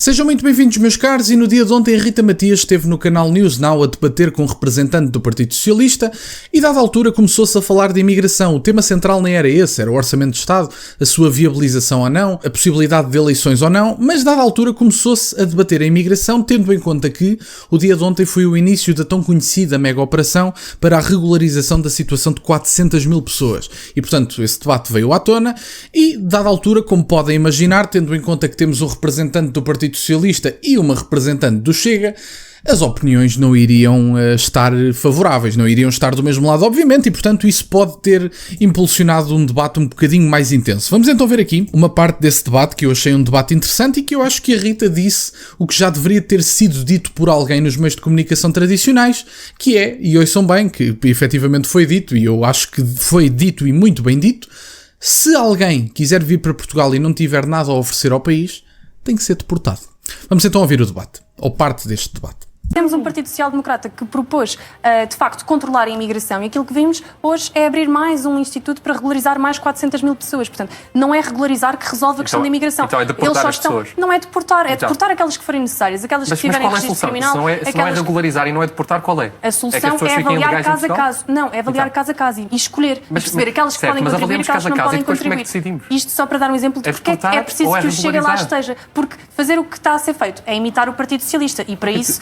Sejam muito bem-vindos, meus caros, e no dia de ontem a Rita Matias esteve no canal News Now a debater com um representante do Partido Socialista e, dada a altura, começou-se a falar de imigração. O tema central nem era esse, era o Orçamento de Estado, a sua viabilização ou não, a possibilidade de eleições ou não, mas, dada a altura, começou-se a debater a imigração, tendo em conta que o dia de ontem foi o início da tão conhecida mega-operação para a regularização da situação de 400 mil pessoas. E, portanto, esse debate veio à tona e, dada a altura, como podem imaginar, tendo em conta que temos um representante do Partido Socialista e uma representante do Chega, as opiniões não iriam estar favoráveis, não iriam estar do mesmo lado, obviamente, e portanto isso pode ter impulsionado um debate um bocadinho mais intenso. Vamos então ver aqui uma parte desse debate que eu achei um debate interessante e que eu acho que a Rita disse o que já deveria ter sido dito por alguém nos meios de comunicação tradicionais, que é, e ouçam bem, que efetivamente foi dito, e eu acho que foi dito e muito bem dito: se alguém quiser vir para Portugal e não tiver nada a oferecer ao país, tem que ser deportado. Vamos então ouvir o debate, ou parte deste debate. Temos um Partido Social Democrata que propôs, de facto, controlar a imigração, e aquilo que vimos hoje é abrir mais um instituto para regularizar mais 400 mil pessoas. Portanto, não é regularizar que resolve a questão da imigração. Então é deportar as pessoas. Não é deportar, é deportar aquelas que forem necessárias, aquelas que tiverem registro criminal. Se não é regularizar e não é deportar, qual é? A solução é avaliar caso a caso. Não, é avaliar caso a caso e escolher, perceber aquelas que podem contribuir e aquelas que não podem contribuir. Isto só para dar um exemplo de porque é preciso que o Chega lá esteja. Porque fazer o que está a ser feito é imitar o Partido Socialista e para isso,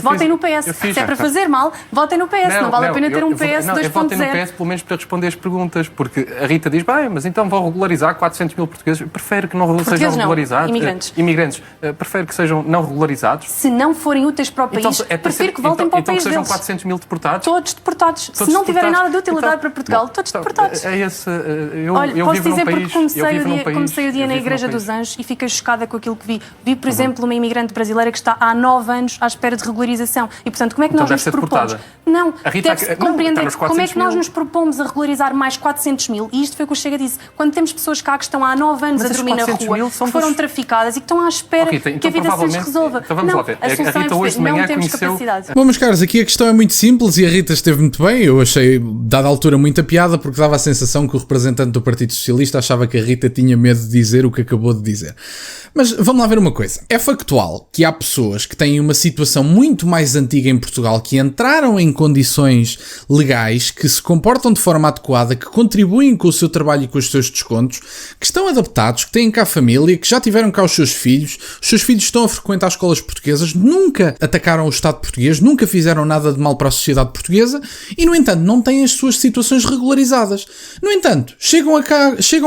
votem no PS. Se é para fazer mal, votem no PS. Não vale a pena ter um PS 2.0. Votem no PS pelo menos para responder as perguntas, porque a Rita diz, bem, mas então vão regularizar 400 mil portugueses. Prefere que não sejam regularizados. Imigrantes. Prefere que sejam não regularizados. Se não forem úteis para o país, prefiro que voltem para o país deles. Então que sejam 400 mil deportados? Todos deportados. Se não tiverem nada de utilidade para Portugal, todos deportados. Olha, posso dizer porque comecei o dia na Igreja dos Anjos e fiquei chocada com aquilo que vi. Vi, por exemplo, uma imigrante brasileira que está há 9 anos à espera de regularização. E, portanto, como é que nós nos propomos? Não, deve-se compreender como é que nós nos propomos a regularizar mais 400 mil, e isto foi o que o Chega disse. Quando temos pessoas cá que estão há 9 anos a dormir na rua, que foram traficadas e que estão à espera que a vida se lhes resolva. Então vamos lá ver. A solução é não temos capacidade. Bom, meus caros, aqui a questão é muito simples e a Rita esteve muito bem. Eu achei, dada a altura, muita piada, porque dava a sensação que o representante do Partido Socialista achava que a Rita tinha medo de dizer o que acabou de dizer. Mas vamos lá ver uma coisa. É factual que há pessoas que têm uma situação muito mais antiga em Portugal, que entraram em condições legais, que se comportam de forma adequada, que contribuem com o seu trabalho e com os seus descontos, que estão adaptados, que têm cá família, que já tiveram cá os seus filhos estão a frequentar escolas portuguesas, nunca atacaram o Estado português, nunca fizeram nada de mal para a sociedade portuguesa e, no entanto, não têm as suas situações regularizadas. No entanto, chegam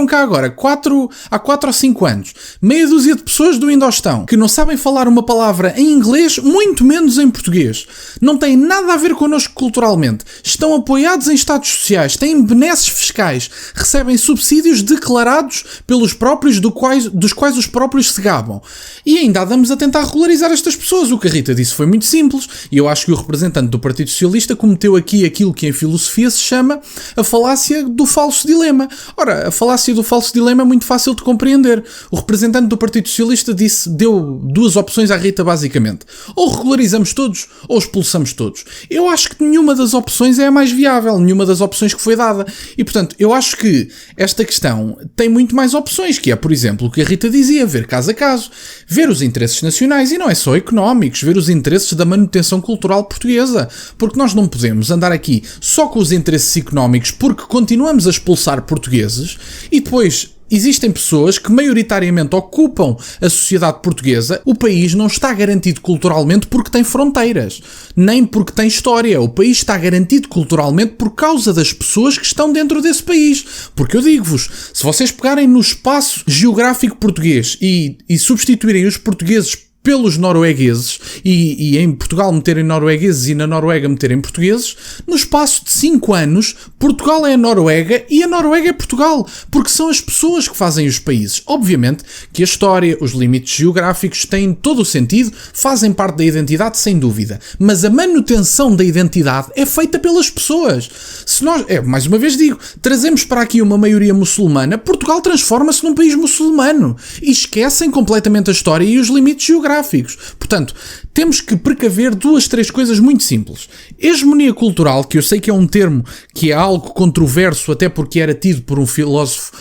cá agora, há 4 ou 5 anos, meia dúzia de pessoas do Indostão, que não sabem falar uma palavra em inglês, muito menos em português. Não têm nada a ver connosco culturalmente. Estão apoiados em estados sociais, têm benesses fiscais, recebem subsídios declarados pelos próprios, dos quais os próprios se gabam. E ainda andamos a tentar regularizar estas pessoas. O que a Rita disse foi muito simples e eu acho que o representante do Partido Socialista cometeu aqui aquilo que em filosofia se chama a falácia do falso dilema. Ora, a falácia do falso dilema é muito fácil de compreender. O representante do Partido Socialista deu 2 opções à Rita, basicamente. Ou regularizamos todos, ou expulsamos todos. Eu acho que nenhuma das opções é a mais viável, nenhuma das opções que foi dada. E, portanto, eu acho que esta questão tem muito mais opções, que é, por exemplo, o que a Rita dizia, ver caso a caso, ver os interesses nacionais, e não é só económicos, ver os interesses da manutenção cultural portuguesa, porque nós não podemos andar aqui só com os interesses económicos, porque continuamos a expulsar portugueses, e depois existem pessoas que maioritariamente ocupam a sociedade portuguesa. O país não está garantido culturalmente porque tem fronteiras, nem porque tem história. O país está garantido culturalmente por causa das pessoas que estão dentro desse país. Porque eu digo-vos, se vocês pegarem no espaço geográfico português e substituírem os portugueses pelos noruegueses e em Portugal meterem noruegueses e na Noruega meterem portugueses, no espaço de 5 anos, Portugal é a Noruega e a Noruega é Portugal, porque são as pessoas que fazem os países. Obviamente que a história, os limites geográficos têm todo o sentido, fazem parte da identidade sem dúvida, mas a manutenção da identidade é feita pelas pessoas. Se nós, mais uma vez digo, trazemos para aqui uma maioria muçulmana, Portugal transforma-se num país muçulmano e esquecem completamente a história e os limites geográficos. demográficos. Portanto, temos que precaver 2-3 coisas muito simples. Hegemonia cultural, que eu sei que é um termo que é algo controverso, até porque era tido por um filósofo,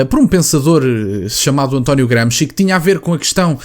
por um pensador chamado António Gramsci, que tinha a ver com a questão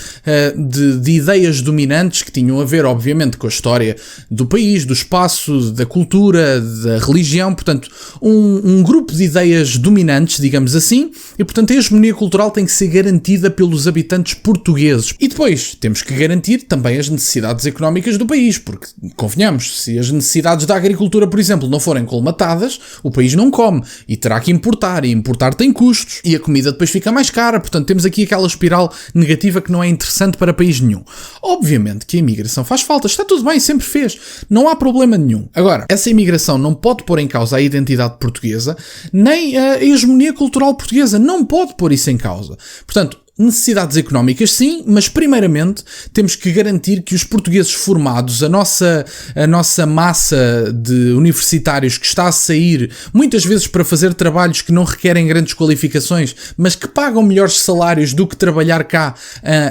de ideias dominantes, que tinham a ver, obviamente, com a história do país, do espaço, da cultura, da religião, portanto, um grupo de ideias dominantes, digamos assim, e portanto a hegemonia cultural tem que ser garantida pelos habitantes portugueses. E depois temos que garantir também as necessidades económicas do país, porque, convenhamos, se as necessidades da agricultura, por exemplo, não forem colmatadas, o país não come, e terá que importar, e importar tem custos, e a comida depois fica mais cara, portanto temos aqui aquela espiral negativa que não é interessante para país nenhum. Obviamente que a imigração faz falta, está tudo bem, sempre fez, não há problema nenhum. Agora, essa imigração não pode pôr em causa a identidade portuguesa, nem a hegemonia cultural portuguesa, não pode pôr isso em causa. Portanto, necessidades económicas sim, mas primeiramente temos que garantir que os portugueses formados, a nossa massa de universitários que está a sair, muitas vezes para fazer trabalhos que não requerem grandes qualificações, mas que pagam melhores salários do que trabalhar cá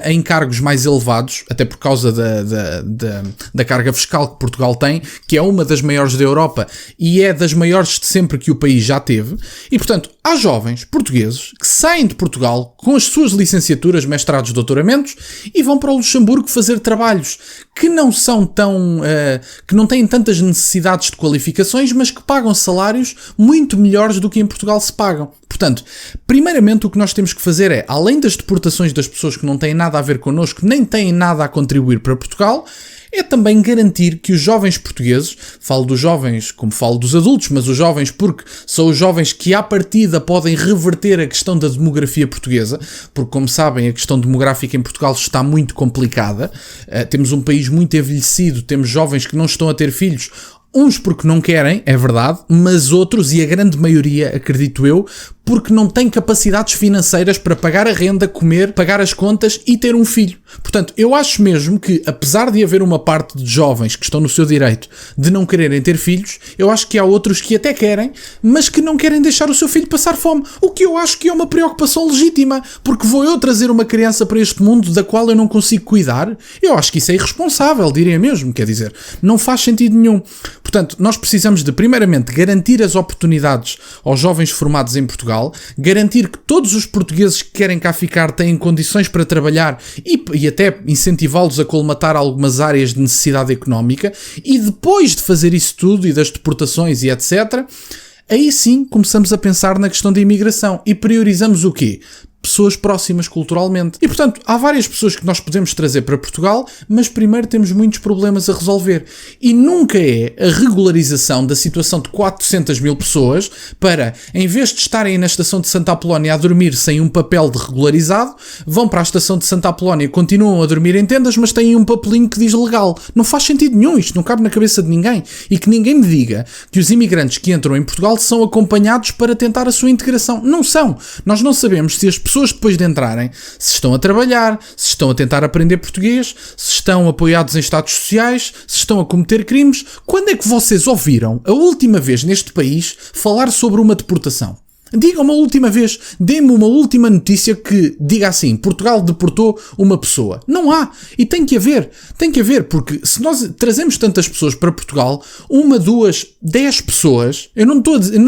em cargos mais elevados, até por causa da carga fiscal que Portugal tem, que é uma das maiores da Europa e é das maiores de sempre que o país já teve. E portanto, há jovens portugueses que saem de Portugal com as suas licenciaturas, mestrados, doutoramentos e vão para o Luxemburgo fazer trabalhos que não são tão... que não têm tantas necessidades de qualificações, mas que pagam salários muito melhores do que em Portugal se pagam. Portanto, primeiramente o que nós temos que fazer é, além das deportações das pessoas que não têm nada a ver connosco, nem têm nada a contribuir para Portugal, é também garantir que os jovens portugueses, falo dos jovens como falo dos adultos, mas os jovens porque são os jovens que à partida podem reverter a questão da demografia portuguesa, porque como sabem a questão demográfica em Portugal está muito complicada, temos um país muito envelhecido, temos jovens que não estão a ter filhos, uns porque não querem, é verdade, mas outros, e a grande maioria, acredito eu, porque não têm capacidades financeiras para pagar a renda, comer, pagar as contas e ter um filho. Portanto, eu acho mesmo que, apesar de haver uma parte de jovens que estão no seu direito de não quererem ter filhos, eu acho que há outros que até querem, mas que não querem deixar o seu filho passar fome. O que eu acho que é uma preocupação legítima, porque vou eu trazer uma criança para este mundo da qual eu não consigo cuidar? Eu acho que isso é irresponsável, diria mesmo, quer dizer, não faz sentido nenhum. Portanto, nós precisamos de, primeiramente, garantir as oportunidades aos jovens formados em Portugal, garantir que todos os portugueses que querem cá ficar têm condições para trabalhar e até incentivá-los a colmatar algumas áreas de necessidade económica, e depois de fazer isso tudo e das deportações e etc., aí sim começamos a pensar na questão da imigração e priorizamos o quê? Pessoas próximas culturalmente. E, portanto, há várias pessoas que nós podemos trazer para Portugal, mas primeiro temos muitos problemas a resolver. E nunca é a regularização da situação de 400 mil pessoas para, em vez de estarem na estação de Santa Apolónia a dormir sem um papel de regularizado, vão para a estação de Santa Apolónia, continuam a dormir em tendas, mas têm um papelinho que diz legal. Não faz sentido nenhum, isto não cabe na cabeça de ninguém. E que ninguém me diga que os imigrantes que entram em Portugal são acompanhados para tentar a sua integração. Não são. Nós não sabemos se as pessoas depois de entrarem, se estão a trabalhar, se estão a tentar aprender português, se estão apoiados em estados sociais, se estão a cometer crimes. Quando é que vocês ouviram a última vez neste país falar sobre uma deportação? Diga uma última vez, dê-me uma última notícia que diga assim, Portugal deportou uma pessoa. Não há. E tem que haver, porque se nós trazemos tantas pessoas para Portugal, 1, 2, 10 pessoas, eu não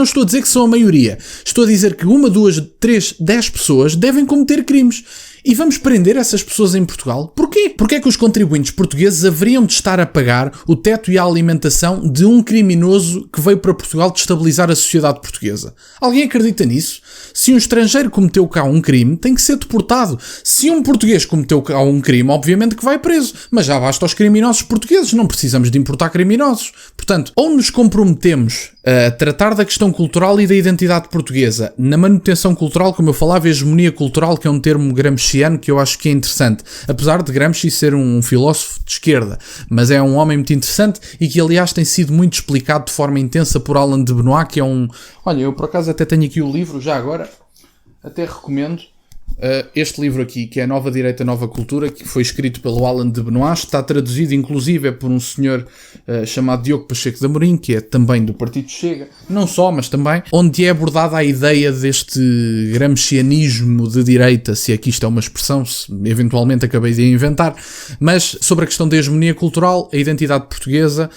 estou a dizer que são a maioria, estou a dizer que 1, 2, 3, 10 pessoas devem cometer crimes. E vamos prender essas pessoas em Portugal? Porquê? Porque é que os contribuintes portugueses haveriam de estar a pagar o teto e a alimentação de um criminoso que veio para Portugal destabilizar a sociedade portuguesa? Alguém acredita nisso? Se um estrangeiro cometeu cá um crime, tem que ser deportado. Se um português cometeu cá um crime, obviamente que vai preso. Mas já basta aos criminosos portugueses, não precisamos de importar criminosos. Portanto, ou nos comprometemos a tratar da questão cultural e da identidade portuguesa, na manutenção cultural, como eu falava, a hegemonia cultural, que é um termo gramsciano que eu acho que é interessante, apesar de Gramsci ser um filósofo de esquerda, mas é um homem muito interessante e que aliás tem sido muito explicado de forma intensa por Alain de Benoist, que é um... Olha, eu por acaso até tenho aqui o livro, já agora, até recomendo, este livro aqui, que é Nova Direita, Nova Cultura, que foi escrito pelo Alan de Benoist, está traduzido inclusive por um senhor chamado Diogo Pacheco de Amorim, que é também do Partido Chega, não só, mas também, onde é abordada a ideia deste gramscianismo de direita, se aqui isto é uma expressão, se eventualmente acabei de inventar, mas sobre a questão da hegemonia cultural, a identidade portuguesa,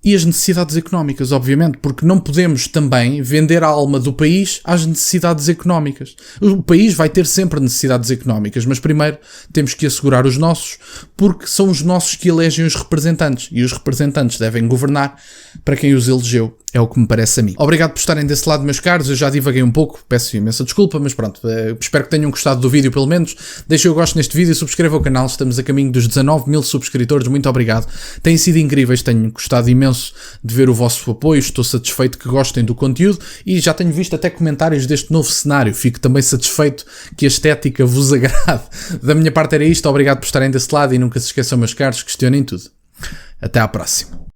e as necessidades económicas, obviamente, porque não podemos também vender a alma do país às necessidades económicas. O país vai ter sempre necessidades económicas, mas primeiro temos que assegurar os nossos, porque são os nossos que elegem os representantes, e os representantes devem governar para quem os elegeu. É o que me parece a mim. Obrigado por estarem desse lado, meus caros. Eu já divaguei um pouco, peço imensa desculpa, mas pronto, espero que tenham gostado do vídeo pelo menos. Deixem o gosto neste vídeo, subscrevam o canal, estamos a caminho dos 19 mil subscritores, muito obrigado. Têm sido incríveis, tenho gostado imenso de ver o vosso apoio, estou satisfeito que gostem do conteúdo e já tenho visto até comentários deste novo cenário, fico também satisfeito que a estética vos agrade. Da minha parte era isto, obrigado por estarem desse lado e nunca se esqueçam, meus caros, questionem tudo. Até à próxima.